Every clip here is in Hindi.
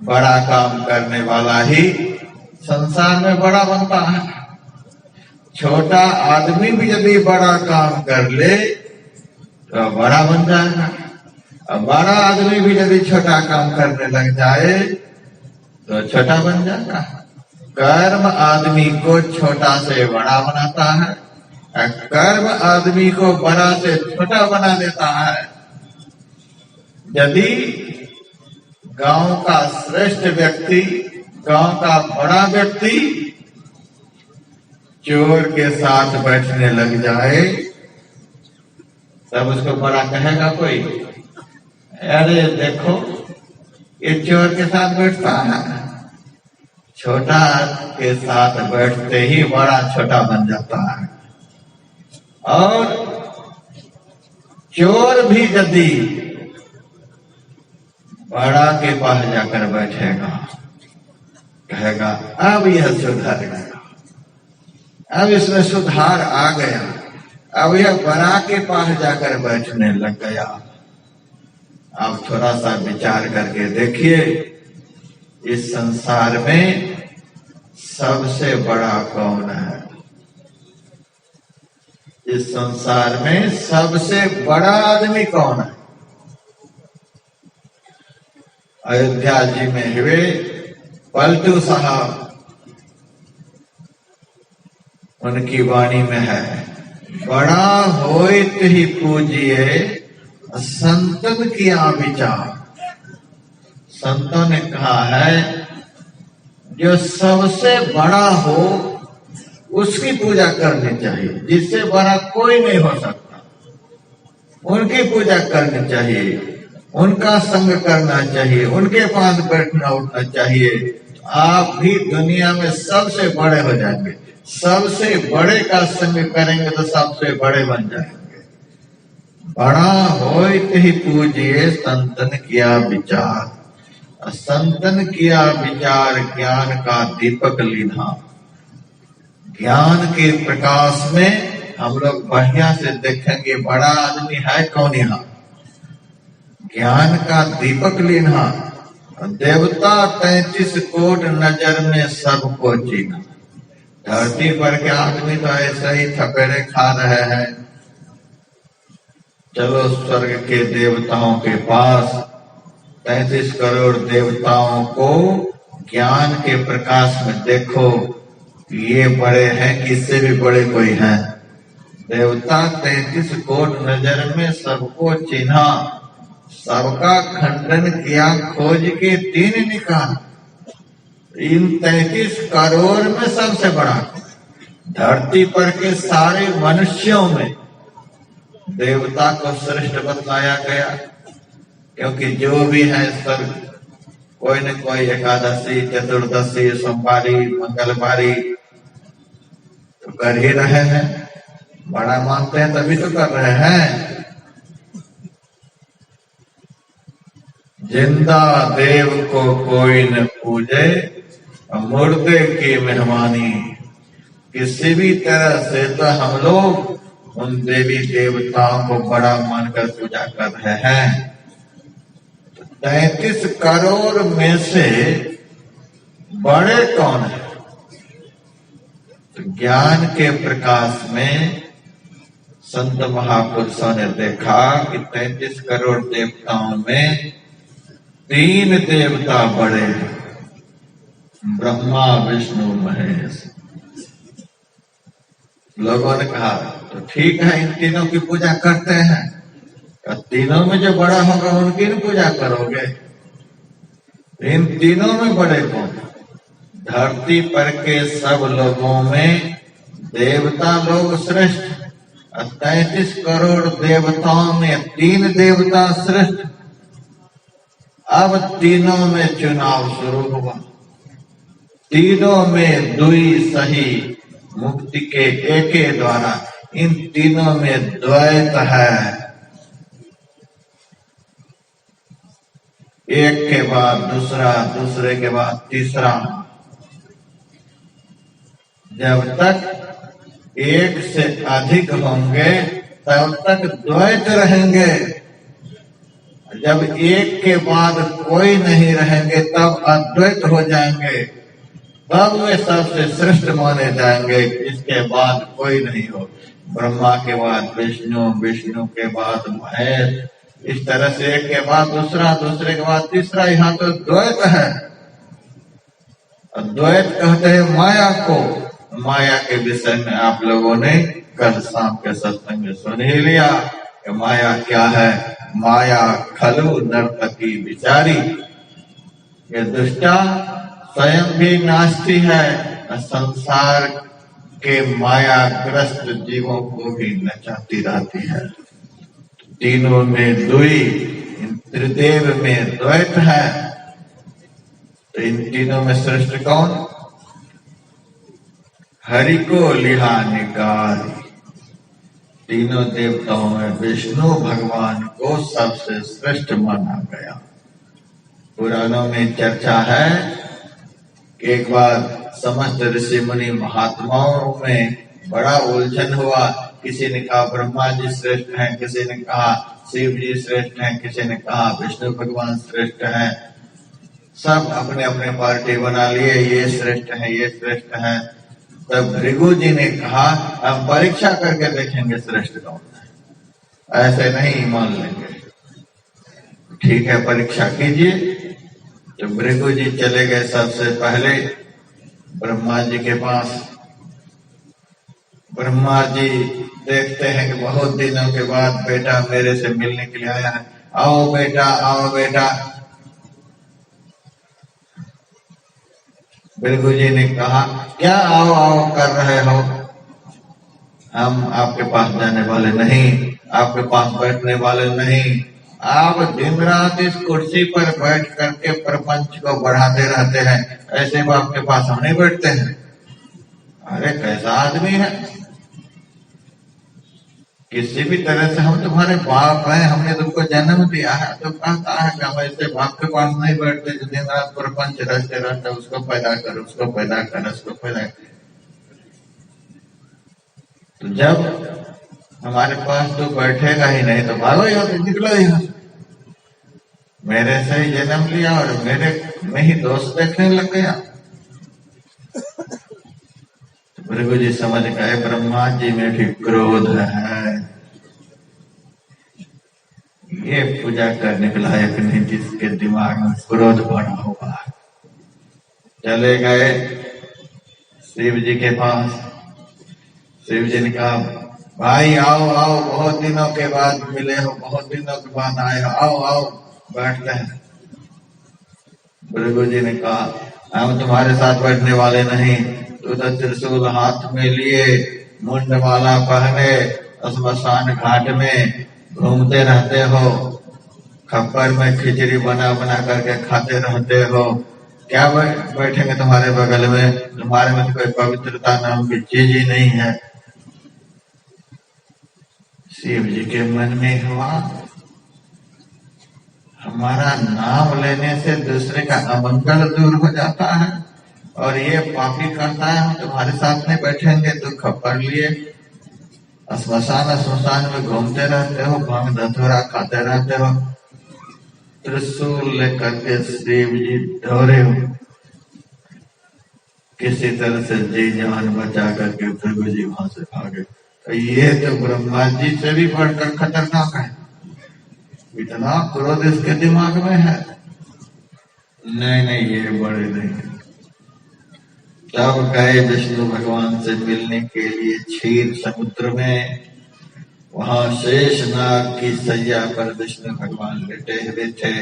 बड़ा काम करने वाला ही संसार में बड़ा बनता है। छोटा आदमी भी यदि बड़ा काम कर ले तो बड़ा बन जाएगा, और बड़ा आदमी भी यदि छोटा काम करने लग जाए तो छोटा बन जाएगा। कर्म आदमी को छोटा से बड़ा बनाता है, और कर्म आदमी को बड़ा से छोटा बना देता है। यदि गांव का श्रेष्ठ व्यक्ति, गांव का बड़ा व्यक्ति चोर के साथ बैठने लग जाए तब उसको बड़ा कहेगा कोई? अरे देखो ये चोर के साथ बैठता है। छोटा के साथ बैठते ही बड़ा छोटा बन जाता है। और चोर भी यदि बड़ा के पास जाकर बैठेगा, कहेगा अब यह सुधर गया, अब इसमें सुधार आ गया, अब यह बड़ा के पास जाकर बैठने लग गया। आप थोड़ा सा विचार करके देखिए, इस संसार में सबसे बड़ा कौन है? इस संसार में सबसे बड़ा आदमी कौन है? अयोध्या जी में हुए पलटू साहब, उनकी वाणी में है, बड़ा होइत ही पूजिए संतन किया विचार। संतों ने कहा है जो सबसे बड़ा हो उसकी पूजा करनी चाहिए, जिससे बड़ा कोई नहीं हो सकता, उनकी पूजा करनी चाहिए, उनका संग करना चाहिए, उनके पास बैठना उठना चाहिए। आप भी दुनिया में सबसे बड़े हो जाएंगे। सबसे बड़े का संग करेंगे तो सबसे बड़े बन जाएंगे। बड़ा होइत ही पूजिए संतन किया विचार। संतन किया विचार ज्ञान का दीपक लीधा। ज्ञान के प्रकाश में हम लोग बढ़िया से देखेंगे बड़ा आदमी है कौन यहाँ। ज्ञान का दीपक लीधा। देवता 33 कोट नजर में सबको चीना। धरती पर के आदमी तो ऐसे ही थपेड़े खा रहे हैं। चलो स्वर्ग के देवताओं के पास 33 करोड़ देवताओं को ज्ञान के प्रकाश में देखो, ये बड़े हैं कि इससे भी बड़े कोई हैं। देवता 33 कोट नजर में सबको चिन्हा, सबका खंडन किया, खोज के 3 निकाल। इन 33 करोड़ में सबसे बड़ा धरती पर के सारे मनुष्यों में देवता को श्रेष्ठ बतलाया गया, क्योंकि जो भी है सब कोई न कोई एकादशी, चतुर्दशी, सोमवारी, मंगलवारी तो कर ही रहे हैं। बड़ा मानते हैं तभी तो कर रहे हैं। जिंदा देव को कोई न पूजे, मुर्दे की मेहमानी। किसी भी तरह से तो हम लोग उन देवी देवताओं को बड़ा मानकर पूजा कर रहे हैं। 33 करोड़ में से बड़े कौन है? तो ज्ञान के प्रकाश में संत महापुरुषों ने देखा कि 33 करोड़ देवताओं में 3 देवता बड़े हैं, ब्रह्मा विष्णु महेश। लोगों ने कहा तो ठीक है, इन तीनों की पूजा करते हैं। तो तीनों में जो बड़ा होगा उनकी न पूजा करोगे? इन तीनों में बड़े कौन? धरती पर के सब लोगों में देवता लोग श्रेष्ठ। 33 करोड़ देवताओं में 3 देवता श्रेष्ठ। अब तीनों में चुनाव शुरू हुआ। तीनों में दुई सही मुक्ति के एके द्वारा। इन तीनों में द्वैत है, एक के बाद दूसरा, दूसरे के बाद तीसरा। जब तक एक से अधिक होंगे तब तक द्वैत रहेंगे। जब एक के बाद कोई नहीं रहेंगे तब अद्वैत हो जाएंगे, तब वे सबसे श्रेष्ठ माने जाएंगे। इसके बाद कोई नहीं हो। ब्रह्मा के बाद विष्णु, विष्णु के बाद महेश, इस तरह से एक के बाद दूसरा, दूसरे के बाद तीसरा। यहाँ तो द्वैत है। अद्वैत कहते हैं माया को। माया के विषय में आप लोगों ने कल शाम के सत्संग में सुन ही लिया कि माया क्या है। माया खलु नर्तकी विचारी, ये दुष्टा स्वयं भी नाचती है, संसार के मायाग्रस्त जीवों को भी नचाती रहती है। तीनों में दुई, त्रिदेव में द्वैत है। तो इन तीनों में श्रेष्ठ कौन? हरि को लिहा निगारी। तीनों देवताओं में विष्णु भगवान को सबसे श्रेष्ठ माना गया। पुराणों में चर्चा है कि एक बार समस्त ऋषि मुनि महात्माओं में बड़ा उलझन हुआ। किसी ने कहा ब्रह्मा जी श्रेष्ठ हैं, किसी ने कहा शिव जी श्रेष्ठ हैं, किसी ने कहा विष्णु भगवान श्रेष्ठ हैं। सब अपने अपने पार्टी बना लिए, ये श्रेष्ठ है, ये श्रेष्ठ है। तब भृगु जी ने कहा हम परीक्षा करके देखेंगे श्रेष्ठ कौन है, ऐसे नहीं मान लेंगे। ठीक है, परीक्षा कीजिए। तो भृगु जी चले गए सबसे पहले ब्रह्मा जी के पास। ब्रह्मा जी देखते हैं कि बहुत दिनों के बाद बेटा मेरे से मिलने के लिए आया है। आओ बेटा, आओ बेटा। भृगु जी ने कहा क्या आओ आओ कर रहे हो, हम आपके पास जाने वाले नहीं, आपके पास बैठने वाले नहीं। आप दिन रात इस कुर्सी पर बैठ करके प्रपंच को बढ़ाते रहते हैं, ऐसे वो आपके पास हम नहीं बैठते हैं। अरे कैसा आदमी है, किसी भी तरह से हम तुम्हारे बाप हैं, हमने तुमको जन्म दिया है, तो कहता है कि हम ऐसे बाप के पास नहीं बैठते जो दिन रात प्रपंच रहते रहते उसको पैदा कर, उसको पैदा कर, उसको पैदा कर। तो जब हमारे पास तो बैठेगा ही नहीं तो भागो यहाँ से, निकलो यहाँ से। मेरे से ही जन्म लिया और मेरे में ही दोष देखने लग गया। तो भृगु जी समझ गए ब्रह्मा जी में भी क्रोध है, ये पूजा करने के लायक नहीं, जिसके दिमाग में क्रोध भरा हुआ है। चले गए शिव जी के पास। शिव जी ने कहा भाई आओ आओ, बहुत दिनों के बाद मिले हो, बहुत दिनों के बाद आए हो, आओ आओ बैठते हैं। भृगु जी ने कहा हम तुम्हारे साथ बैठने वाले नहीं, तू तो त्रिशूल हाथ में लिए, मुंड माला पहने, श्मशान घाट में घूमते रहते हो, खप्पर में खिचड़ी बना बना करके खाते रहते हो। क्या बैठेंगे तुम्हारे बगल में, तुम्हारे में तो कोई पवित्रता नाम की चीज ही नहीं है। शिव जी के मन में हुआ हमारा नाम लेने से दूसरे का अमंगल दूर हो जाता है, और ये पापी कहता है हम तुम्हारे साथ नहीं बैठेंगे, तो खप्पर लिए श्मशान में घूमते रहते हो, भांग धतूरा खाते रहते हो, त्रिशूल लेकर के शिव जी दौड़े हो, किसी तरह से जी जान बचा करके भृगु जी वहां से भागे। तो ये तो ब्रह्मा जी से भी बढ़कर खतरनाक है, इतना क्रोध इसके दिमाग में है। नहीं नहीं ये बड़े नहीं। तब गए विष्णु भगवान से मिलने के लिए क्षीर समुद्र में। वहां शेषनाग की सैया पर विष्णु भगवान लेटे हुए थे।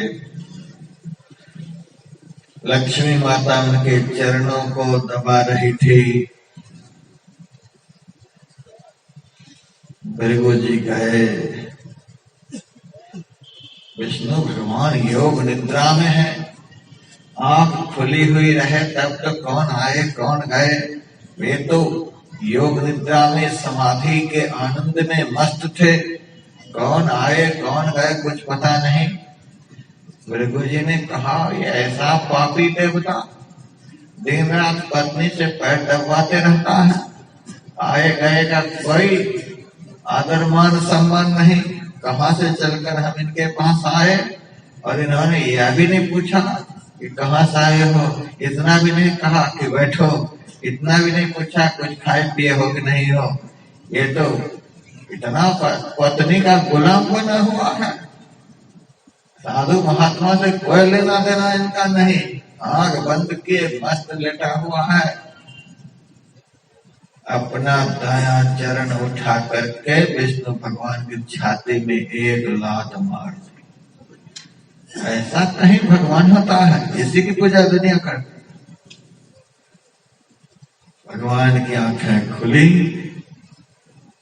लक्ष्मी माता उनके चरणों को दबा रही थी। भृगु जी गए, विष्णु भगवान योग निद्रा में है, आंख खुली हुई रहे तब तो कौन आए कौन गए, वे तो योग निद्रा में समाधि के आनंद में मस्त थे, कौन आए कौन गए कुछ पता नहीं। भृगु जी ने कहा ये ऐसा पापी देवता दिन रात पत्नी से पैर दबाते रहता है, आए गए का कोई आदर मान सम्मान नहीं, कहां से चलकर हम इनके पास आए। और इन्होंने यह भी नहीं पूछा कि कहाँ से आए हो, इतना भी नहीं कहा कि बैठो, इतना भी नहीं पूछा कुछ खाए पिए हो कि नहीं हो। ये तो इतना पत्नी का गुलाम बना हुआ है। साधु महात्मा से कोई लेना देना इनका नहीं, आंख बंद किए मस्त लेटा हुआ है। अपना दाया चरण उठा करके विष्णु भगवान की छाती में एक लात मार दी। ऐसा कहीं भगवान होता है? इसी की पूजा दुनिया करती। भगवान की आंखें खुली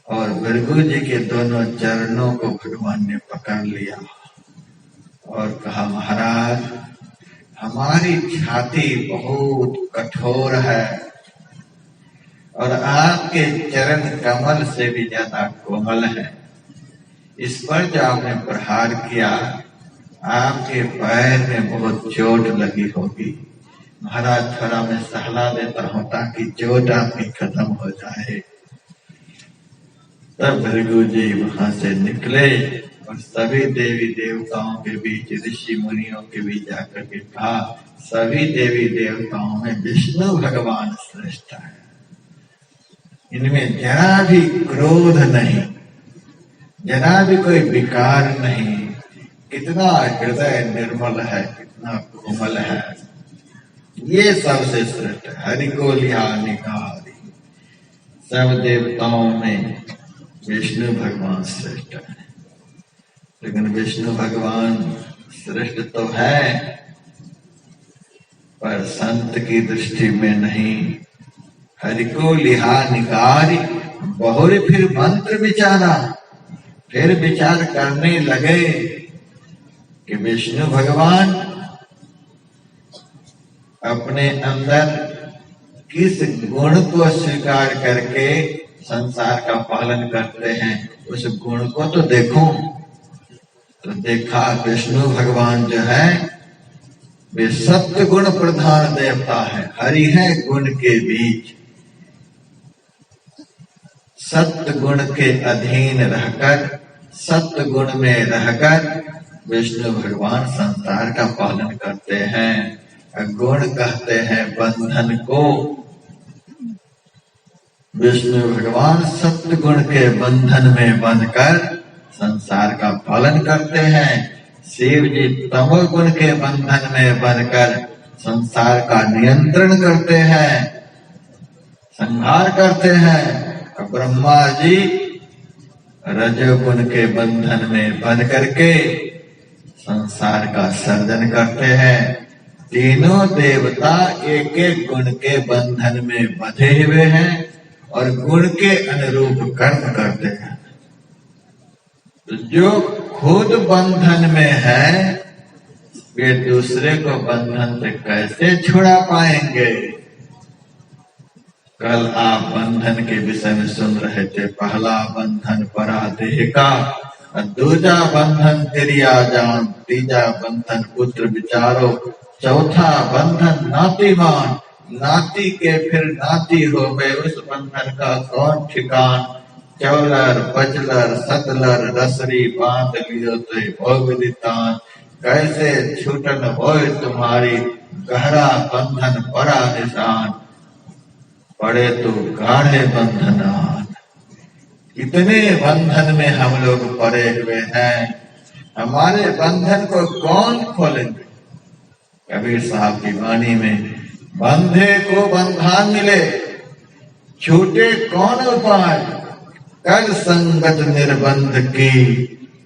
और भृगु जी के दोनों चरणों को भगवान ने पकड़ लिया और कहा, महाराज हमारी छाती बहुत कठोर है और आपके चरण कमल से भी ज्यादा कोमल है। इस पर जो आपने प्रहार किया, आपके पैर में बहुत चोट लगी होगी। महाराज थोड़ा मैं सहला देता हूं ताकि चोट आपकी खत्म हो जाए। तब भृगु जी वहां से निकले और सभी देवी देवताओं के बीच, ऋषि मुनियों के बीच जाकर के कहा, सभी देवी देवताओं में विष्णु भगवान श्रेष्ठ है। इनमें जरा भी क्रोध नहीं, जरा भी कोई विकार नहीं। कितना हृदय निर्मल है, कितना कोमल है। ये सबसे श्रेष्ठ है। हरि को लिया निकारी, सब देवताओं में विष्णु भगवान श्रेष्ठ है। लेकिन विष्णु भगवान श्रेष्ठ तो है, पर संत की दृष्टि में नहीं। हरि को लिहा निकारी, बहुरे फिर मंत्र विचारा, फिर विचार करने लगे कि विष्णु भगवान अपने अंदर किस गुण को स्वीकार करके संसार का पालन करते हैं, उस गुण को तो देखो। तो देखा विष्णु भगवान जो है वे सत्य गुण प्रधान देवता है। हरि है गुण के बीच, सत्य गुण के अधीन रहकर, सत्य गुण में रहकर विष्णु भगवान संसार का पालन करते हैं। गुण कहते हैं बंधन को। विष्णु भगवान सत्य गुण के बंधन में बंधकर संसार का पालन करते हैं। शिव जी तमो गुण के बंधन में बंधकर संसार का नियंत्रण करते हैं, संहार करते हैं। ब्रह्मा जी रजोगुण के बंधन में बंध करके संसार का सर्जन करते हैं। तीनों देवता एक एक गुण के बंधन में बंधे हुए हैं और गुण के अनुरूप कर्म करते हैं। तो जो खुद बंधन में है वे दूसरे को बंधन से कैसे छुड़ा पाएंगे? कल आप बंधन के विषय में सुन रहे थे। पहला बंधन परादेह का, दूजा बंधन तिरिया जान, तीजा बंधन पुत्र विचारो, चौथा बंधन नातीमान, नाती के फिर नाती हो गए, उस बंधन का कौन ठिकान। चौलर बचलर सतलर रसरी बांध लियो ते भोगदितान, कैसे छूटन होए तुम्हारी गहरा बंधन परा निशान, पड़े तो गाढ़े बंधनान। इतने बंधन में हम लोग पड़े हुए हैं, हमारे बंधन को कौन खोलेंगे? कबीर साहब की वाणी में, बंधे को बंधान मिले, छूटे कौन उपाय, कर संगत निर्बंध की,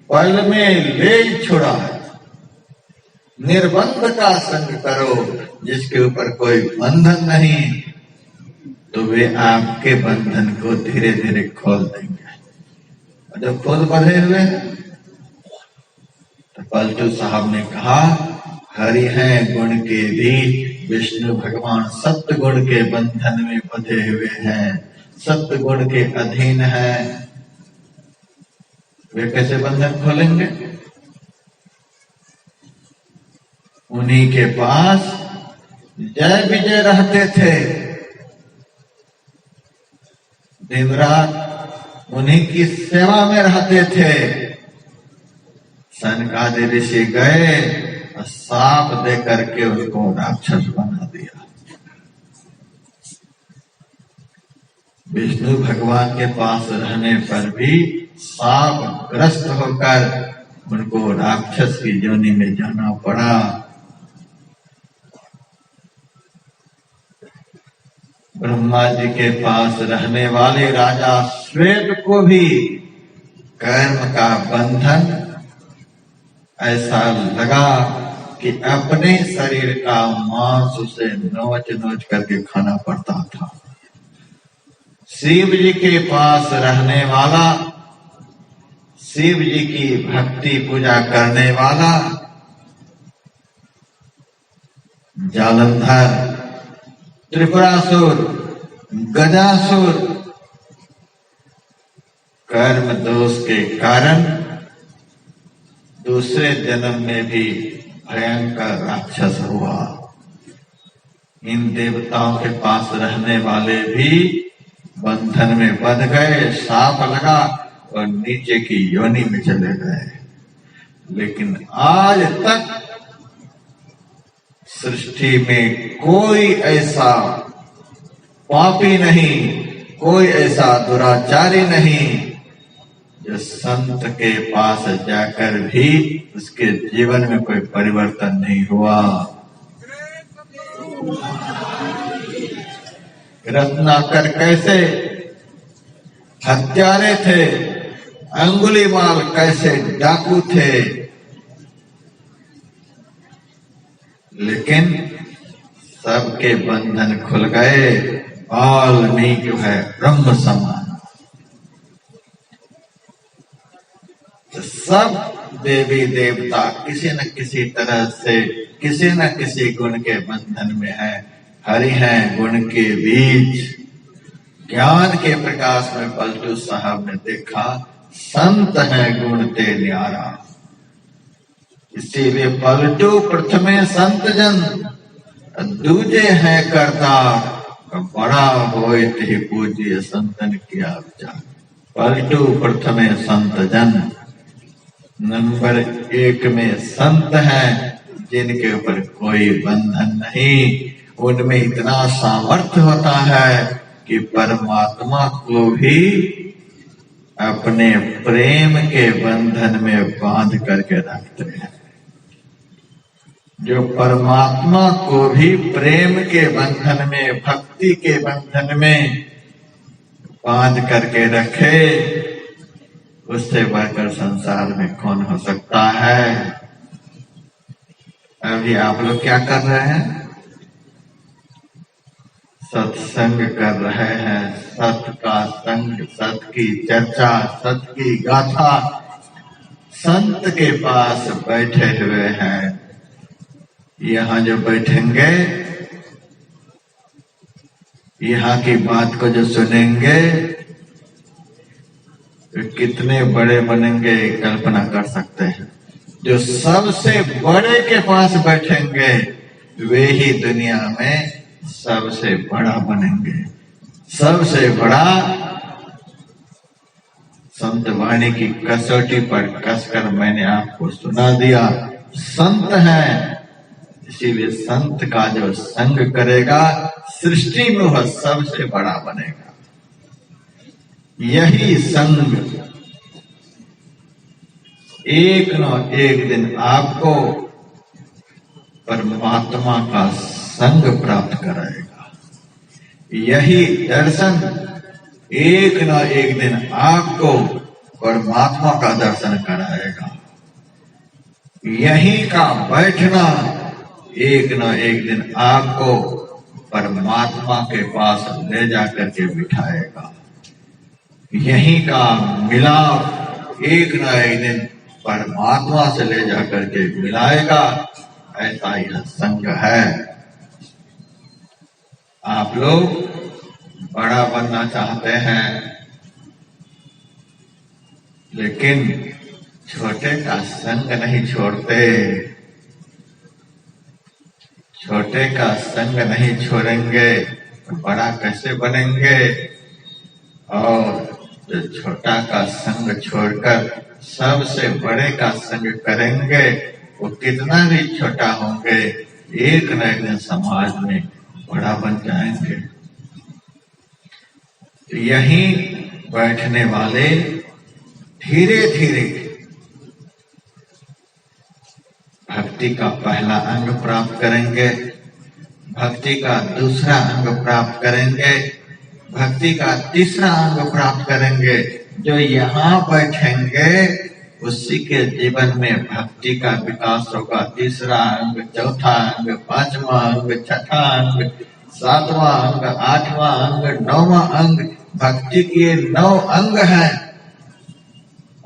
पल में ले छुड़ा। निर्बंध का संग करो, जिसके ऊपर कोई बंधन नहीं, तो वे आपके बंधन को धीरे धीरे खोल देंगे। जब खुद बंधे हुए तो पलटू साहब ने कहा, हरि है गुण के बीच, विष्णु भगवान सत्य गुण के बंधन में बंधे हुए हैं, सत्य गुण के अधीन है। वे कैसे बंधन खोलेंगे? उन्हीं के पास जय विजय रहते थे, दिन रात उन्हीं की सेवा में रहते थे। सनकादि ऋषि गए, साप दे करके उसको राक्षस बना दिया। विष्णु भगवान के पास रहने पर भी साप ग्रस्त होकर उनको राक्षस की योनि में जाना पड़ा। ब्रह्मा जी के पास रहने वाले राजा श्वेत को भी कर्म का बंधन ऐसा लगा कि अपने शरीर का मांस उसे नोच नोच करके खाना पड़ता था। शिव जी के पास रहने वाला, शिव जी की भक्ति पूजा करने वाला जालंधर, त्रिपुरासुर, गजासुर कर्म दोष के कारण दूसरे जन्म में भी भयंकर राक्षस हुआ। इन देवताओं के पास रहने वाले भी बंधन में बंध गए, साप लगा और नीचे की योनि में चले गए। लेकिन आज तक सृष्टि में कोई ऐसा पापी नहीं, कोई ऐसा दुराचारी नहीं जो संत के पास जाकर भी उसके जीवन में कोई परिवर्तन नहीं हुआ। रत्नाकर कैसे हत्यारे थे, अंगुलीमाल कैसे डाकू थे, लेकिन सबके बंधन खुल गए। वाल्मीकि जो है ब्रह्म समान। सब देवी देवता किसी न किसी तरह से किसी न किसी गुण के बंधन में है। हरि हैं गुण के बीच। ज्ञान के प्रकाश में पलटू साहब ने देखा, संत है गुण ते न्यारा। इसीलिए पलटू प्रथमे संत जन, दूजे है करतार, बड़ा होए ते पूज्य संतन किया विचार। पलटू प्रथमे संत जन, नंबर 1 में संत हैं जिनके ऊपर कोई बंधन नहीं। उनमें इतना सामर्थ्य होता है कि परमात्मा को भी अपने प्रेम के बंधन में बांध करके रखते हैं। जो परमात्मा को भी प्रेम के बंधन में, भक्ति के बंधन में बांध करके रखे, उससे बढ़कर संसार में कौन हो सकता है। अभी आप लोग क्या कर रहे हैं? सत्संग कर रहे हैं। सत का संग, सत की चर्चा, सत की गाथा, संत के पास बैठे हुए हैं। यहाँ जो बैठेंगे, यहाँ की बात को जो सुनेंगे, तो कितने बड़े बनेंगे कल्पना कर सकते हैं। जो सबसे बड़े के पास बैठेंगे वे ही दुनिया में सबसे बड़ा बनेंगे। सबसे बड़ा संत वाणी की कसौटी पर कसकर मैंने आपको सुना दिया। संत है, इसीलिए संत का जो संग करेगा सृष्टि में वह सबसे बड़ा बनेगा। यही संग एक न एक दिन आपको परमात्मा का संग प्राप्त कराएगा। यही दर्शन एक न एक दिन आपको परमात्मा का दर्शन कराएगा। यही का बैठना एक न एक दिन आपको परमात्मा के पास ले जाकर के बिठाएगा। यही का मिलाप एक न एक दिन परमात्मा से ले जाकर के मिलाएगा। ऐसा यह संग है। आप लोग बड़ा बनना चाहते हैं, लेकिन छोटे का संग नहीं छोड़ते। छोटे का संग नहीं छोड़ेंगे तो बड़ा कैसे बनेंगे। और जो छोटा का संग छोड़कर सबसे बड़े का संग करेंगे वो कितना भी छोटा होंगे, एक न एक दिन समाज में बड़ा बन जाएंगे। तो यहीं बैठने वाले धीरे धीरे भक्ति का पहला अंग प्राप्त करेंगे, भक्ति का दूसरा अंग प्राप्त करेंगे, भक्ति का तीसरा अंग प्राप्त करेंगे। जो यहाँ बैठेंगे उसी के जीवन में भक्ति का विकास होगा। तीसरा अंग, चौथा अंग, पांचवा अंग, छठा अंग, सातवां अंग, आठवां अंग, नौवां अंग। भक्ति के 9 अंग हैं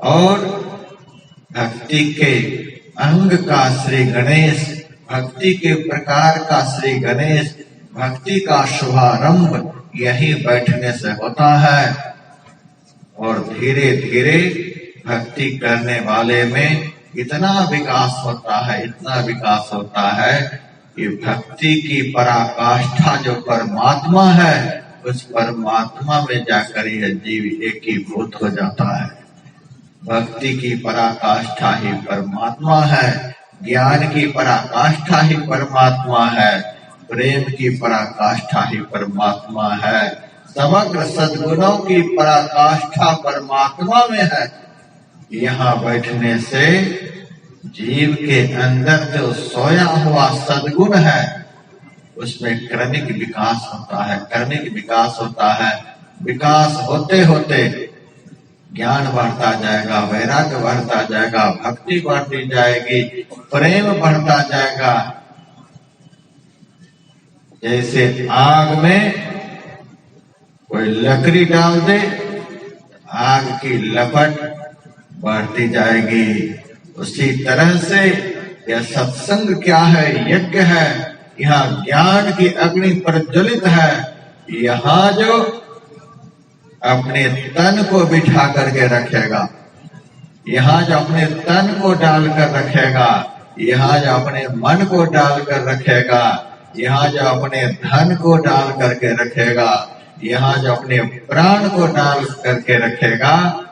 और भक्ति के अंग का श्री गणेश, भक्ति के प्रकार का श्री गणेश, भक्ति का शुभारंभ यही बैठने से होता है। और धीरे धीरे भक्ति करने वाले में इतना विकास होता है, इतना विकास होता है कि भक्ति की पराकाष्ठा जो परमात्मा है, उस परमात्मा में जाकर यह जीव एकीभूत हो जाता है। भक्ति की पराकाष्ठा ही परमात्मा है, ज्ञान की पराकाष्ठा ही परमात्मा है, प्रेम की पराकाष्ठा ही परमात्मा है, समग्र सद्गुणों की पराकाष्ठा परमात्मा में है। यहाँ बैठने से जीव के अंदर जो सोया हुआ सद्गुण है उसमें क्रमिक विकास होता है, क्रमिक विकास होता है। विकास होते होते ज्ञान बढ़ता जाएगा, वैराग्य बढ़ता जाएगा, भक्ति बढ़ती जाएगी, प्रेम बढ़ता जाएगा। जैसे आग में कोई लकड़ी डाल दे, आग की लपट बढ़ती जाएगी। उसी तरह से यह सत्संग क्या है, यज्ञ है, यहाँ ज्ञान की अग्नि प्रज्वलित है। यहाँ जो अपने तन को बिठा करके रखेगा, यहाँ जो अपने तन को डालकर रखेगा, यहाँ जो अपने मन को डालकर रखेगा, यहाँ जो अपने धन को डाल करके रखेगा, यहाँ जो अपने प्राण को डाल करके रखेगा,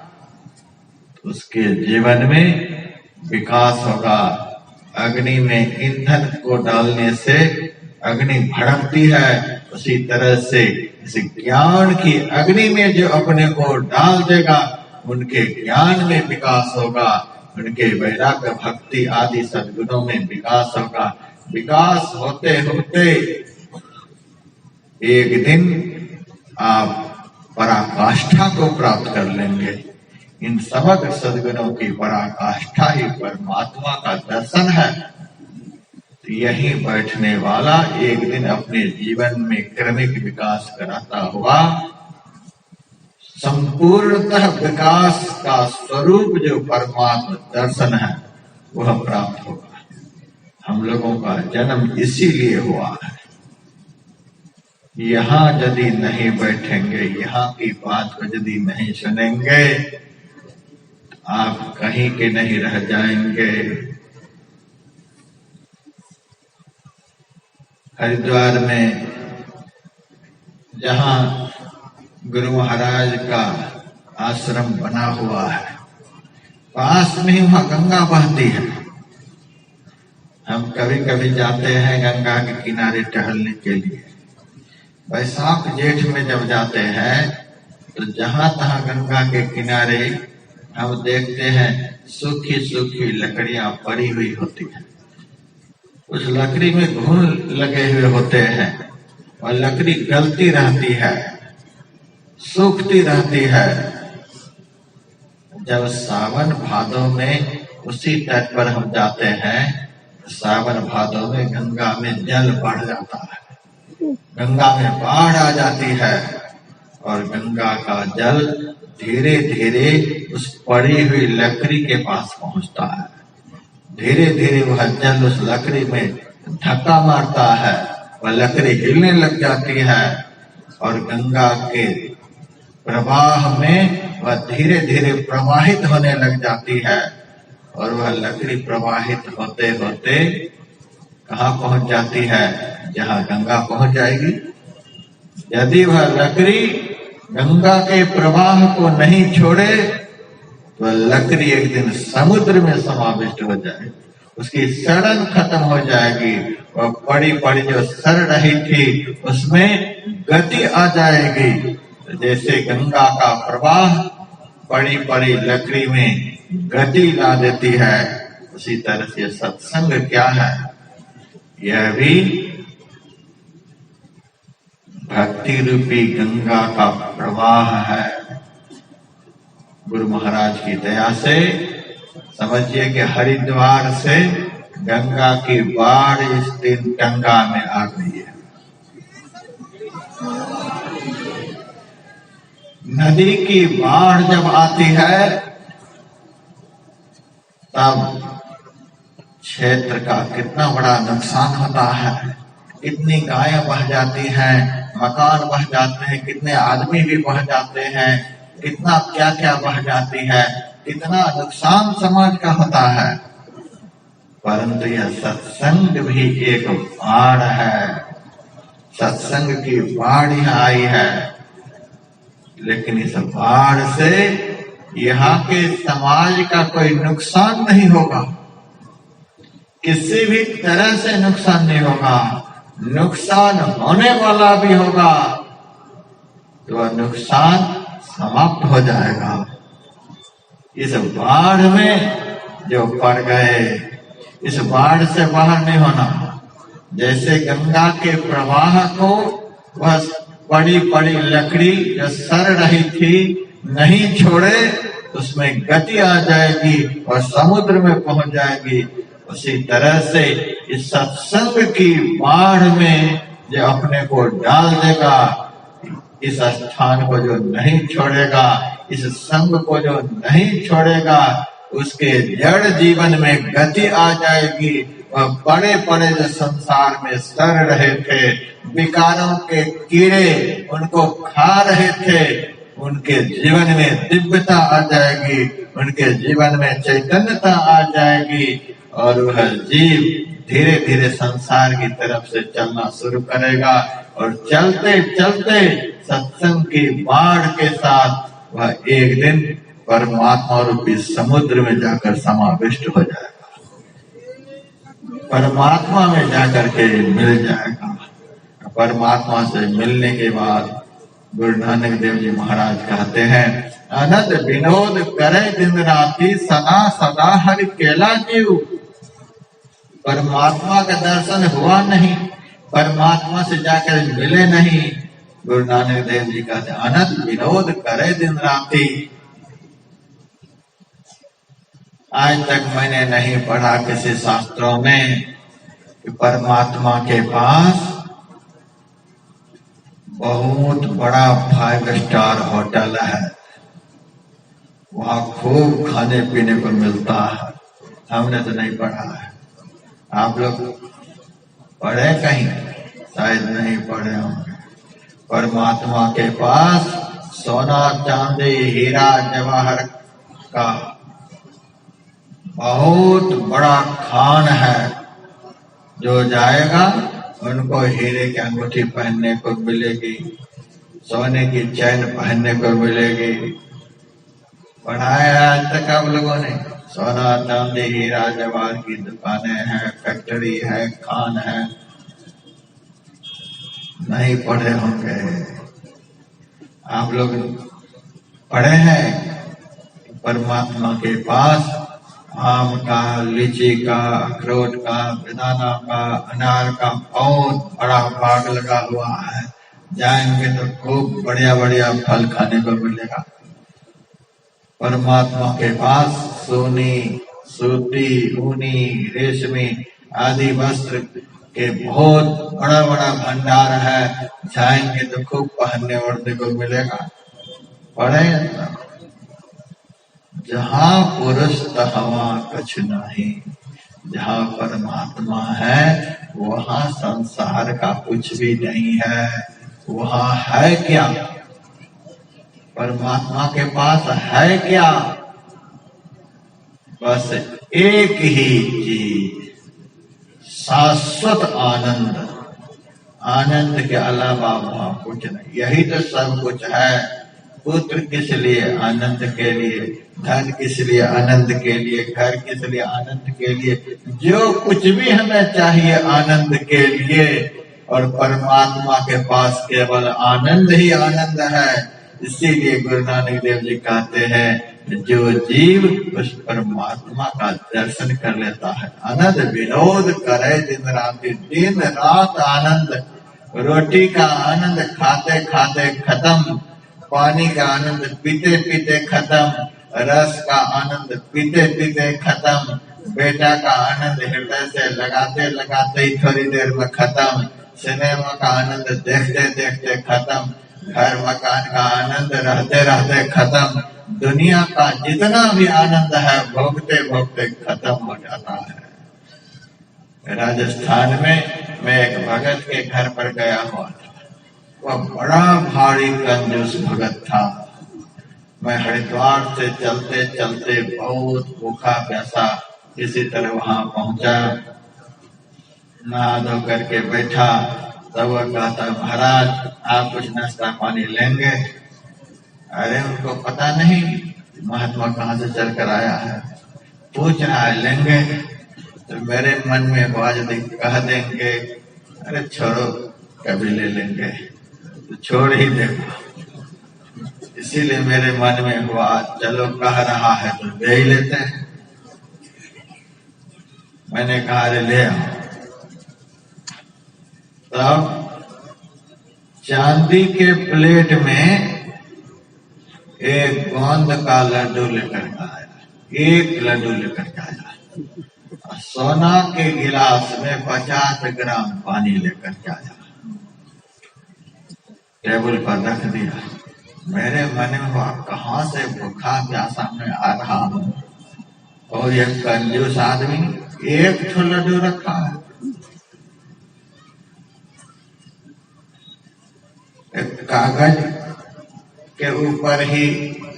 उसके जीवन में विकास होगा। अग्नि में ईंधन को डालने से अग्नि भड़कती है, उसी तरह से इस ज्ञान की अग्नि में जो अपने को डाल देगा, उनके ज्ञान में विकास होगा, उनके वैराग्य भक्ति आदि सद्गुणों में विकास होगा। विकास होते होते एक दिन आप पराकाष्ठा को प्राप्त कर लेंगे। इन समग्र सद्गुणों की पराकाष्ठा ही परमात्मा का दर्शन है। यही बैठने वाला एक दिन अपने जीवन में क्रमिक विकास कराता हुआ संपूर्णतः विकास का स्वरूप जो परमात्मा दर्शन है वह प्राप्त होगा। हम लोगों का जन्म इसीलिए हुआ है। यहाँ यदि नहीं बैठेंगे, यहाँ की बात को यदि नहीं सुनेंगे, आप कहीं के नहीं रह जाएंगे। हरिद्वार में जहाँ गुरु महाराज का आश्रम बना हुआ है, पास में ही वहाँ गंगा बहती है। हम कभी कभी जाते हैं गंगा के किनारे टहलने के लिए। वैशाख जेठ में जब जाते हैं तो जहाँ तहाँ गंगा के किनारे हम देखते हैं सूखी सूखी लकड़ियां पड़ी हुई होती हैं। उस लकड़ी में घुन लगे हुए होते हैं और लकड़ी गलती रहती है, सूखती रहती है। जब सावन भादों में उसी तट पर हम जाते हैं, सावन भादों में गंगा में जल बढ़ जाता है, गंगा में बाढ़ आ जाती है और गंगा का जल धीरे धीरे उस पड़ी हुई लकड़ी के पास पहुंचता है। धीरे धीरे वह जल उस लकड़ी में धक्का मारता है, वह लकड़ी हिलने लग जाती है और गंगा के प्रवाह में वह धीरे धीरे प्रवाहित होने लग जाती है। और वह लकड़ी प्रवाहित होते होते कहाँ पहुंच जाती है? जहाँ गंगा पहुंच जाएगी। यदि वह लकड़ी गंगा के प्रवाह को नहीं छोड़े तो लकड़ी एक दिन समुद्र में समाविष्ट हो जाए। उसकी सड़न खत्म हो जाएगी, और पड़ी पड़ी जो सड़ रही थी उसमें गति आ जाएगी। तो जैसे गंगा का प्रवाह पड़ी पड़ी लकड़ी में गति ला देती है, उसी तरह से सत्संग क्या है, यह भी भक्ति रूपी गंगा का प्रवाह है। गुरु महाराज की दया से समझिए कि हरिद्वार से गंगा की बाढ़ इस दिन गंगा में आ गई है। नदी की बाढ़ जब आती है तब क्षेत्र का कितना बड़ा नुकसान होता है, कितनी गायें बह जाती हैं, मकान बह जाते हैं, कितने आदमी भी बह जाते हैं, कितना क्या क्या बह जाती है, कितना नुकसान समाज का होता है। परंतु यह सत्संग भी एक बाढ़ है, सत्संग की बाढ़ यहाँ आई है। लेकिन इस बाढ़ से यहाँ के समाज का कोई नुकसान नहीं होगा, किसी भी तरह से नुकसान नहीं होगा। नुकसान होने वाला भी होगा तो वह नुकसान समाप्त हो जाएगा। इस बाढ़ में जो पड़ गए, इस बाढ़ से बाहर नहीं होना। जैसे गंगा के प्रवाह को वह बड़ी बड़ी लकड़ी जो सड़ रही थी नहीं छोड़े, उसमें गति आ जाएगी और समुद्र में पहुंच जाएगी। उसी तरह से इस सत्संग की बाढ़ में जो अपने को डाल देगा, इस स्थान को जो नहीं छोड़ेगा, इस संग को जो नहीं छोड़ेगा, उसके जड़ जीवन में गति आ जाएगी। वह बड़े बड़े जो संसार में सड़ रहे थे, विकारों के कीड़े उनको खा रहे थे, उनके जीवन में दिव्यता आ जाएगी, उनके जीवन में चैतन्यता आ जाएगी और वह जीव धीरे धीरे संसार की तरफ से चलना शुरू करेगा और चलते चलते सत्संग की बाढ़ के साथ वह एक दिन परमात्मा रूपी समुद्र में जाकर समाविष्ट हो जाएगा, परमात्मा में जाकर के मिल जाएगा। परमात्मा से मिलने के बाद गुरु नानक देव जी महाराज कहते हैं, आनंद विनोद करे दिन राति सदा सदा हरि केला जीव। परमात्मा का दर्शन हुआ नहीं, परमात्मा से जाकर मिले नहीं। गुरु नानक देव जी कहते आनंद विनोद करे दिन राति। आज तक मैंने नहीं पढ़ा किसी शास्त्रों में कि परमात्मा के पास बहुत बड़ा 5 स्टार होटल है, वहां खूब खाने पीने को मिलता है। हमने तो नहीं पढ़ा है, आप लोग पढ़े कहीं? शायद नहीं पढ़े होंगे। परमात्मा के पास सोना चांदी हीरा जवाहर का बहुत बड़ा खान है। जो जाएगा उनको हीरे की अंगूठी पहनने को मिलेगी, सोने की चैन पहनने को मिलेगी। पढ़ाया आज तक आप लोगों ने? सोना चांदी हीरा जवाहर की दुकानें हैं, फैक्ट्री है, खान है। नहीं पढ़े होंगे। आप लोग पढ़े हैं परमात्मा के पास आम का, लीची का, अखरोट का, बेदाना का, अनार का बहुत बड़ा बाग लगा हुआ है। जाएंगे तो खूब बढ़िया बढ़िया फल खाने को मिलेगा। परमात्मा के पास सोनी, सूती, ऊनी, रेशमी आदि वस्त्र के बहुत बड़ा बड़ा भंडार है। जाएंगे तो खूब पहनने ओढ़ने को मिलेगा। पढ़े जहाँ पुरुष तहाँ कुछ नहीं। जहाँ परमात्मा है वहाँ संसार का कुछ भी नहीं है। वहाँ है क्या? परमात्मा के पास है क्या? बस एक ही चीज, शाश्वत आनंद। आनंद के अलावा वहाँ कुछ नहीं। यही तो सब कुछ है। पुत्र किस लिए? आनंद के लिए। धन किस लिए? आनंद के लिए। घर किस लिए? आनंद के लिए। जो कुछ भी हमें चाहिए आनंद के लिए, और परमात्मा के पास केवल आनंद ही आनंद है। इसीलिए गुरु नानक देव जी कहते हैं जो जीव उस परमात्मा का दर्शन कर लेता है, आनंद विनोद करे दिन रात। दिन रात आनंद। रोटी का आनंद खाते खाते खत्म, पानी का आनंद पीते पीते खत्म, रस का आनंद पीते पीते खत्म, बेटा का आनंद हृदय से लगाते लगाते ही थोड़ी देर में खत्म, सिनेमा का आनंद देखते देखते खत्म, घर मकान का आनंद रहते रहते खत्म, दुनिया का जितना भी आनंद है भोगते भोगते खत्म हो जाता है। राजस्थान में मैं एक भगत के घर पर गया हुआ था। वह बड़ा भारी कंजूस भगत था। मैं हरिद्वार से चलते चलते बहुत भूखा प्यासा किसी तरह वहां पहुंचा, नहा धो करके बैठा। तब वह कहता, महाराज आप कुछ नाश्ता पानी लेंगे? अरे उनको पता नहीं महात्मा कहाँ से चल कर आया है, पूछ रहा है लेंगे? तो मेरे मन में आवाज कह देंगे अरे छोड़ो कभी ले लेंगे, तो छोड़ ही देखो। इसीलिए मेरे मन में हुआ चलो कह रहा है तो दे ही लेते हैं। मैंने कहा अरे ले आओ। तब चांदी के प्लेट में एक गोंद का लड्डू लेकर आया, एक लड्डू लेकर आया, और सोना के गिलास में 50 ग्राम पानी लेकर आया, टेबल पर रख दिया। मेरे मन में हुआ कहाँ से भूखा प्यासा में आ रहा हूँ, और ये कंजूस आदमी एक ठो लड्डू रखा है। एक कागज के ऊपर ही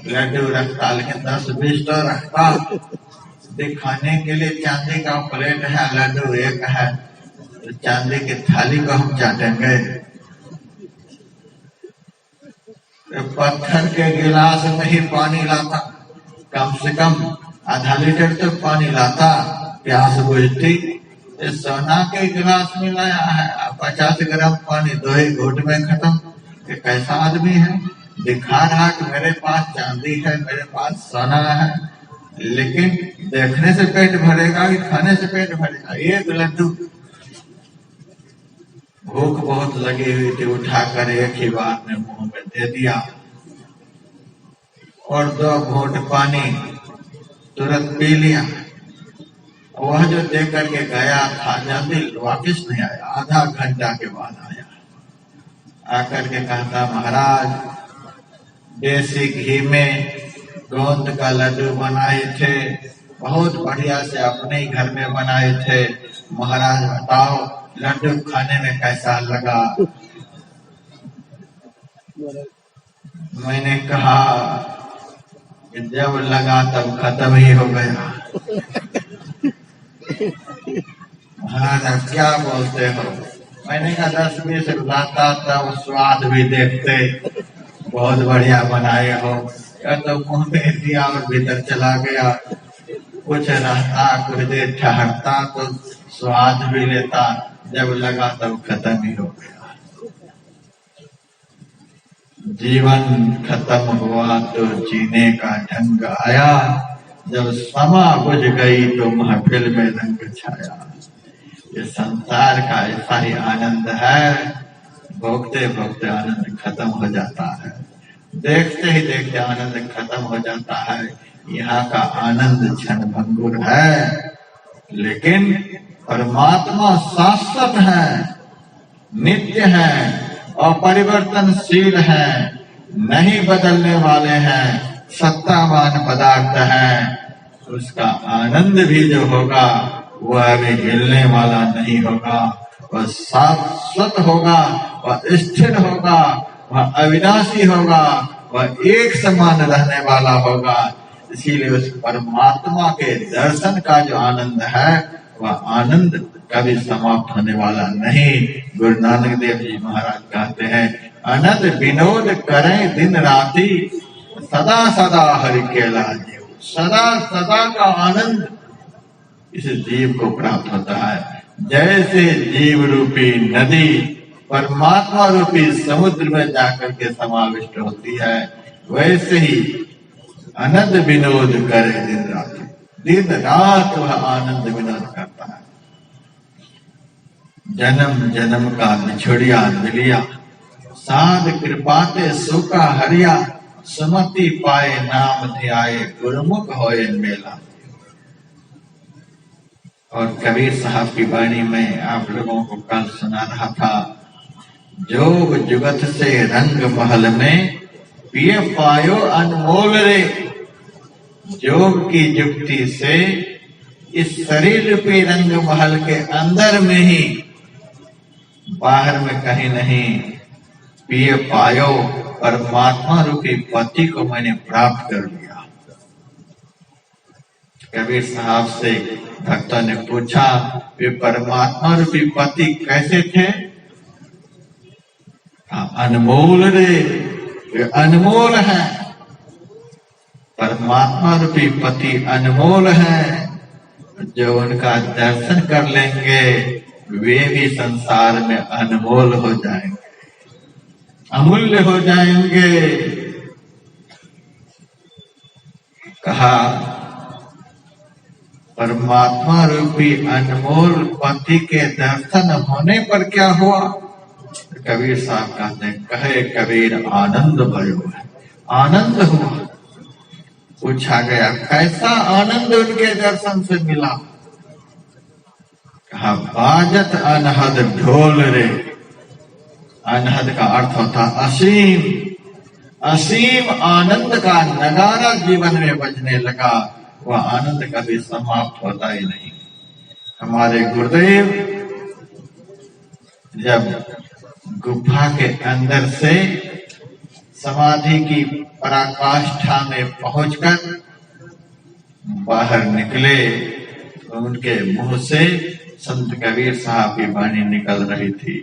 लड्डू रखता, लेकिन 10-20 तो रखता, दिखाने के लिए चांदी का प्लेट है, लड्डू एक है, तो चांदी की थाली को हम चाटेंगे। पत्थर के गिलास में ही पानी लाता, कम से कम आधा लीटर तो पानी लाता, प्यास बुझती। इस सोना के गिलास में लाया है, 50 ग्राम पानी 2 ही घूंट में खत्म। ये कैसा आदमी है? दिखा रहा कि मेरे पास चांदी है, मेरे पास सोना है, लेकिन देखने से पेट भरेगा कि खाने से पेट भरेगा? एक लड्डू। भूख बहुत लगी हुई थी, उठाकर एक ही बार में मुंह में दे दिया, और 2 घूंट पानी तुरंत पी लिया। वह जो दे करके गया था जल्दी वापिस नहीं आया, आधा घंटा के बाद आया। आकर के कहता महाराज देसी घी में गोंद का लड्डू बनाए थे, बहुत बढ़िया से अपने ही घर में बनाए थे, महाराज बताओ लड्डू खाने में कैसा लगा? मैंने कहा जब लगा तब खत्म ही हो गया। महाराज क्या बोलते हो? मैंने कहा 10-20 लाता तब स्वाद भी देखते, बहुत बढ़िया बनाए हो। या तो मुंह में दिया और भीतर चला गया, कुछ रहता कुछ देर ठहरता तो स्वाद भी लेता, जब लगा तब खत्म ही हो गया। जीवन खत्म हुआ तो जीने का ढंग आया, जब समा बुझ गई तो महफिल में रंग छाया। ये संसार का ऐसा ही आनंद है, भोगते भोगते आनंद खत्म हो जाता है, देखते ही देखते आनंद खत्म हो जाता है। यहाँ का आनंद क्षणभंगुर है, लेकिन परमात्मा शाश्वत है, नित्य है, अपरिवर्तनशील है, नहीं बदलने वाले हैं, सत्तावान पदार्थ है। उसका आनंद भी जो होगा वह अभी हिलने वाला नहीं होगा, वह शाश्वत होगा, वह स्थिर होगा, वह अविनाशी होगा, वह एक समान रहने वाला होगा। इसीलिए उस परमात्मा के दर्शन का जो आनंद है वह आनंद कभी समाप्त होने वाला नहीं। गुरु नानक देव जी महाराज कहते हैं अनद विनोद करें दिन राति, सदा सदा हरि के लाजे। सदा सदा का आनंद इस जीव को प्राप्त होता है। जैसे जीव रूपी नदी परमात्मा रूपी समुद्र में जाकर के समाविष्ट होती है, वैसे ही आनंद विनोद करे दिन रात। दिन रात वह आनंद विनोद करता है। जन्म जन्म का बिछुड़िया मिलिया, साध कृपाते सुका हरिया, सुमति पाए नाम ध्याये, गुरुमुख होए मेला। और कबीर साहब की वाणी में आप लोगों को कल सुना रहा था, जोग जुगत से रंग महल में, पिए पायो अनमोल रे। जोग की युक्ति से इस शरीर रूपी रंग महल के अंदर में ही, बाहर में कहीं नहीं, पिए पायो परमात्मा रूपी पति को मैंने प्राप्त कर लिया। कबीर साहब से भक्तों ने पूछा, वे परमात्मा रूपी पति कैसे थे? अनमोल रे, वे अनमोल है। परमात्मा रूपी पति अनमोल है। जो उनका दर्शन कर लेंगे वे भी संसार में अनमोल हो जाएंगे, अमूल्य हो जाएंगे। कहा परमात्मा रूपी अनमोल पति के दर्शन होने पर क्या हुआ? कबीर साहब कहते हैं, कहे कबीर आनंद भयो है, आनंद हुआ। पूछा गया कैसा आनंद उनके दर्शन से मिला? कहा बाजत अनहद ढोल रे। अनहद का अर्थ होता असीम, असीम आनंद का नगारा जीवन में बजने लगा। वह आनंद कभी समाप्त होता ही नहीं। हमारे गुरुदेव जब गुफा के अंदर से समाधि की पराकाष्ठा में पहुंचकर बाहर निकले, तो उनके मुंह से संत कबीर साहब की वाणी निकल रही थी,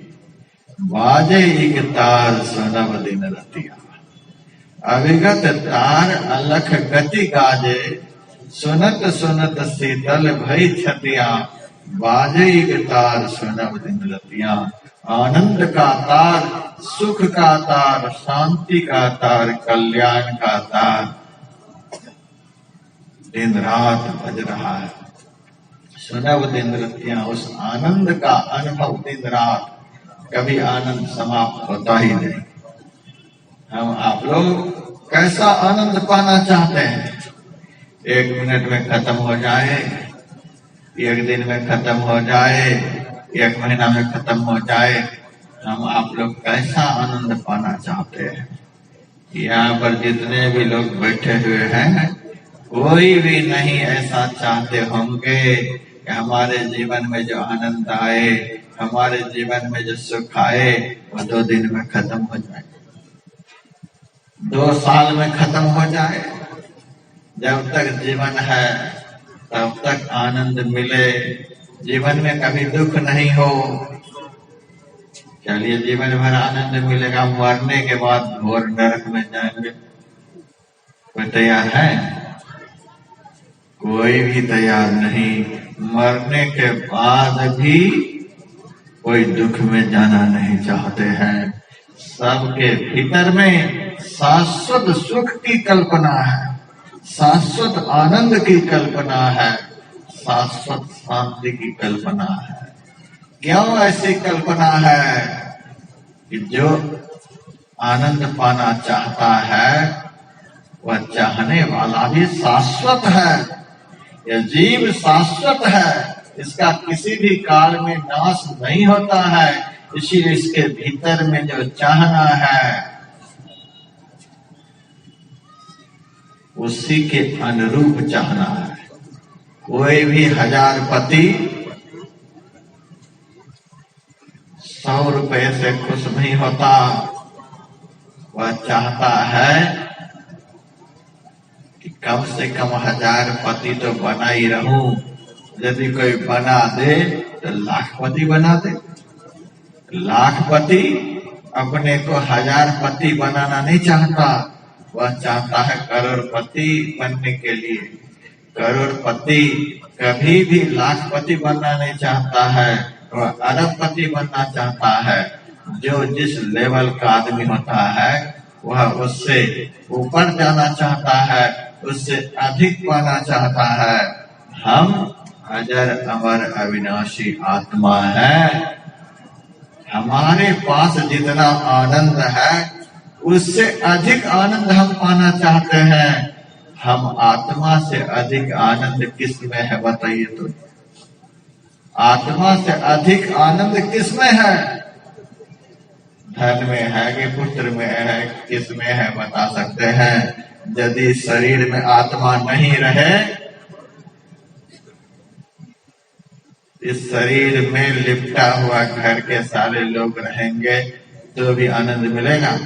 बाजे एक तार सुनब दिन रतिया, अविगत तार अलख गति गाजे, सुनत सुनत शीतल भई छतिया, बाजे एक तार सुनब दिन रतिया। आनंद का तार, सुख का तार, शांति का तार, कल्याण का तार दिन रात बज रहा है। सुनब दिन रतिया, उस आनंद का अनुभव दिन रात, कभी आनंद समाप्त होता ही नहीं। हम आप लोग कैसा आनंद पाना चाहते हैं? 1 मिनट में खत्म हो जाए, 1 दिन में खत्म हो जाए, 1 महीना में खत्म हो जाए, हम आप लोग कैसा आनंद पाना चाहते हैं? यहाँ पर जितने भी लोग बैठे हुए हैं, कोई भी नहीं ऐसा चाहते होंगे कि हमारे जीवन में जो आनंद आए, हमारे जीवन में जो सुख आए, वो 2 दिन में खत्म हो जाए, 2 साल में खत्म हो जाए। जब तक जीवन है तब तक आनंद मिले, जीवन में कभी दुख नहीं हो। चलिए जीवन भर आनंद मिलेगा, मरने के बाद घोर नरक में जाएंगे। कोई तैयार है? कोई भी तैयार नहीं। मरने के बाद भी कोई दुख में जाना नहीं चाहते हैं। सबके भीतर में शाश्वत सुख की कल्पना है, शाश्वत आनंद की कल्पना है, शाश्वत शांति की कल्पना है। क्यों ऐसी कल्पना है? कि जो आनंद पाना चाहता है वह चाहने वाला भी शाश्वत है। यह जीव शाश्वत है, इसका किसी भी काल में नाश नहीं होता है। इसीलिए इसके भीतर में जो चाहना है उसी के अनुरूप चाहना है। कोई भी 1000 पति 100 रुपए से खुश नहीं होता। वह चाहता है कि कम से कम 1000 पति तो बना ही रहूं। यदि कोई बना दे तो 1,00,000 पति बना दे। 1,00,000 पति अपने को 1000 पति बनाना नहीं चाहता, वह चाहता है करोड़पति बनने के लिए। करोड़पति कभी भी लाखपति बनना नहीं चाहता है, वह अरबपति बनना चाहता है। जो जिस लेवल का आदमी होता है वह उससे ऊपर जाना चाहता है, उससे अधिक पाना चाहता है। हम अजर अमर अविनाशी आत्मा है। हमारे पास जितना आनंद है उससे अधिक आनंद हम पाना चाहते हैं। हम आत्मा से अधिक आनंद किस में है बताइए तो? आत्मा से अधिक आनंद किस में है? धन में है कि पुत्र में है, किस में है बता सकते हैं? यदि शरीर में आत्मा नहीं रहे, इस शरीर में लिपटा हुआ घर के सारे लोग रहेंगे तो भी आनंद मिलेगा।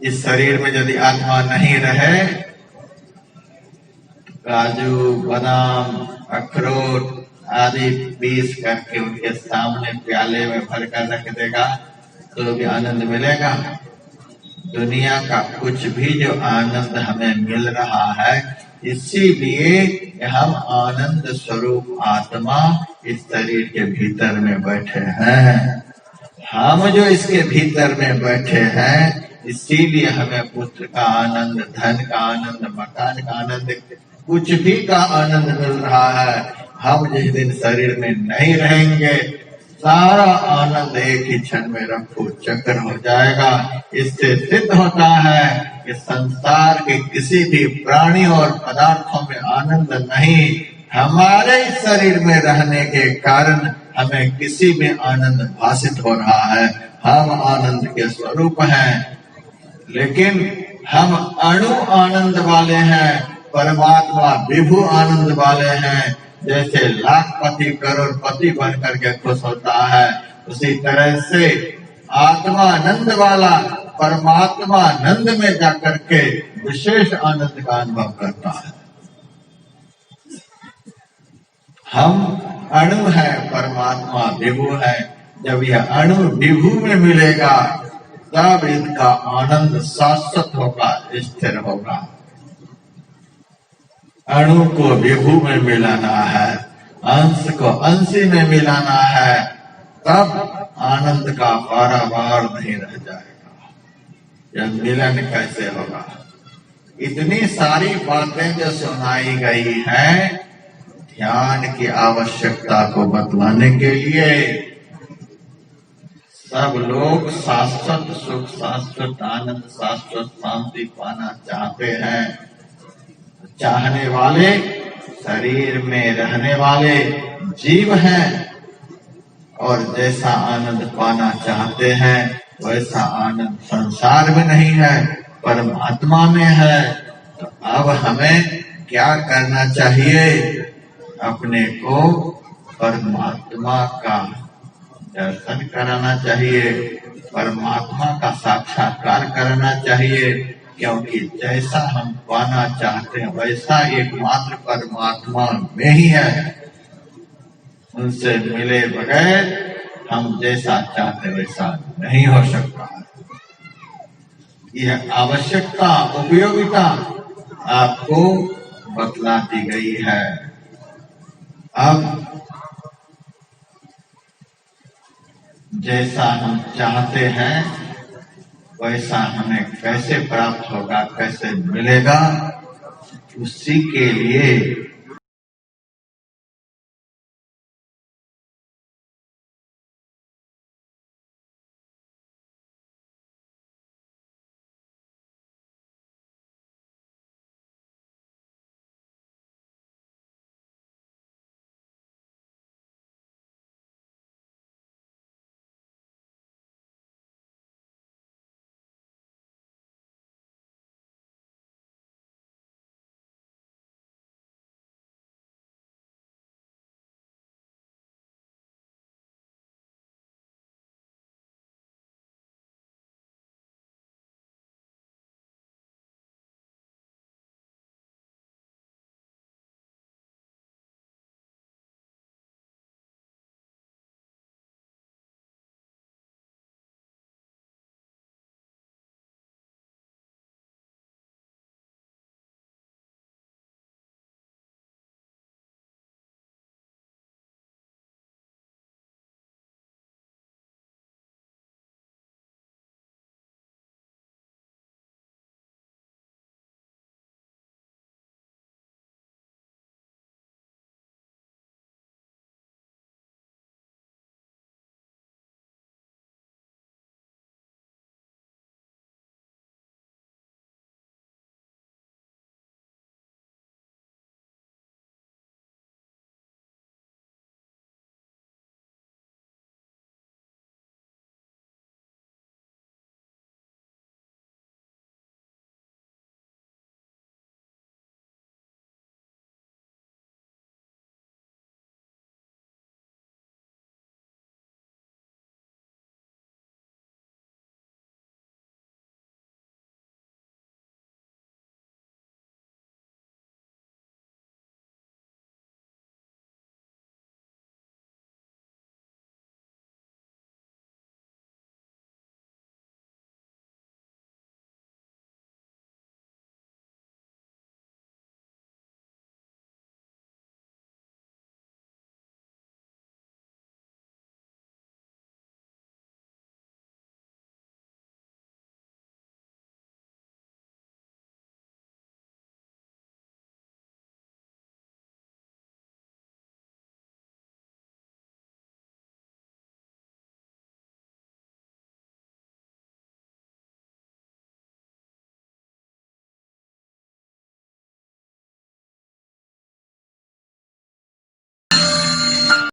इस शरीर में यदि आत्मा नहीं रहे, काजू बादाम अखरोट आदि पीस करके उनके सामने प्याले में भर कर रख देगा तो भी आनंद मिलेगा। दुनिया का कुछ भी जो आनंद हमें मिल रहा है, इसीलिए हम आनंद स्वरूप आत्मा इस शरीर के भीतर में बैठे हैं। हम जो इसके भीतर में बैठे हैं, इसीलिए हमें पुत्र का आनंद, धन का आनंद, मकान का आनंद, कुछ भी का आनंद मिल रहा है। हम जिस दिन शरीर में नहीं रहेंगे, सारा आनंद एक ही क्षण में रफू चक्कर हो जाएगा। इससे सिद्ध होता है कि संसार के किसी भी प्राणी और पदार्थों में आनंद नहीं। हमारे शरीर में रहने के कारण हमें किसी में आनंद भासित हो रहा है। हम आनंद के स्वरूप हैं, लेकिन हम अणु आनंद वाले हैं, परमात्मा विभु आनंद वाले हैं। जैसे लाखपति करोड़पति बन करके खुश होता है, उसी तरह से आत्मा आनंद वाला परमात्मा आनंद में जाकर के विशेष आनंद का अनुभव करता है। हम अणु है, परमात्मा विभु है। जब यह अणु विभु में मिलेगा तब इनका आनंद शाश्वत होगा, स्थिर होगा। अणु को विभु में मिलाना है, अंश को अंशी में मिलाना है, तब आनंद का पारावार नहीं रह जाएगा। यह मिलन कैसे होगा? इतनी सारी बातें जो सुनाई गई हैं, ध्यान की आवश्यकता को बतलाने के लिए। सब लोग शाश्वत सुख, शाश्वत आनंद, शाश्वत शांति पाना चाहते हैं। चाहने वाले शरीर में रहने वाले जीव हैं, और जैसा आनंद पाना चाहते हैं वैसा आनंद संसार में नहीं है, परमात्मा में है। तो अब हमें क्या करना चाहिए? अपने को परमात्मा का दर्शन कराना चाहिए, परमात्मा का साक्षात्कार कराना चाहिए। क्योंकि जैसा हम पाना चाहते हैं वैसा एकमात्र परमात्मा में ही है। उनसे मिले बगैर हम जैसा चाहते वैसा नहीं हो सकता। यह आवश्यकता, उपयोगिता आपको बतला दी गई है। अब जैसा हम चाहते हैं वैसा हमें कैसे प्राप्त होगा, कैसे मिलेगा, उसी के लिए